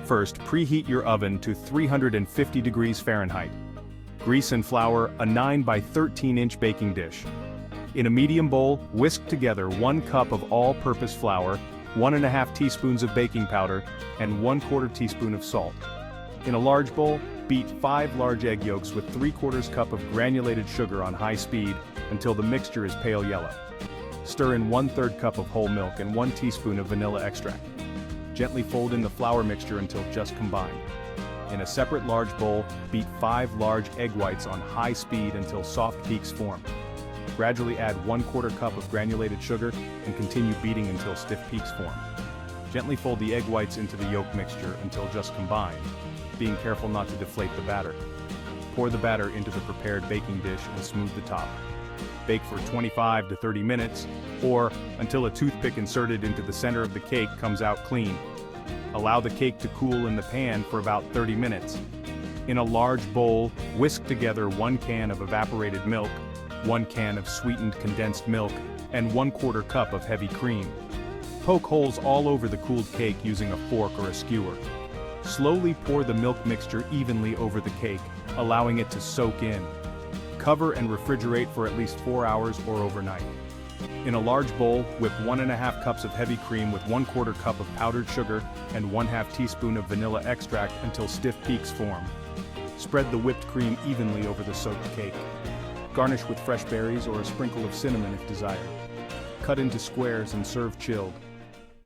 First, preheat your oven to 350 degrees Fahrenheit. Grease and flour a 9 by 13-inch baking dish. In a medium bowl, whisk together 1 cup of all-purpose flour, 1½ teaspoons of baking powder, and 1/4 teaspoon of salt. In a large bowl, beat 5 large egg yolks with 3/4 cup of granulated sugar on high speed until the mixture is pale yellow. Stir in 1/3 cup of whole milk and 1 teaspoon of vanilla extract. Gently fold in the flour mixture until just combined. In a separate large bowl, beat 5 large egg whites on high speed until soft peaks form. Gradually add 1/4 cup of granulated sugar and continue beating until stiff peaks form. Gently fold the egg whites into the yolk mixture until just combined, being careful not to deflate the batter. Pour the batter into the prepared baking dish and smooth the top. Bake for 25 to 30 minutes, or until a toothpick inserted into the center of the cake comes out clean. Allow the cake to cool in the pan for about 30 minutes. In a large bowl, whisk together 1 can of evaporated milk, 1 can of sweetened condensed milk, and 1/4 cup of heavy cream. Poke holes all over the cooled cake using a fork or a skewer. Slowly pour the milk mixture evenly over the cake, allowing it to soak in. Cover and refrigerate for at least 4 hours or overnight. In a large bowl, whip 1½ cups of heavy cream with 1/4 cup of powdered sugar and 1/2 teaspoon of vanilla extract until stiff peaks form. Spread the whipped cream evenly over the soaked cake. Garnish with fresh berries or a sprinkle of cinnamon if desired. Cut into squares and serve chilled.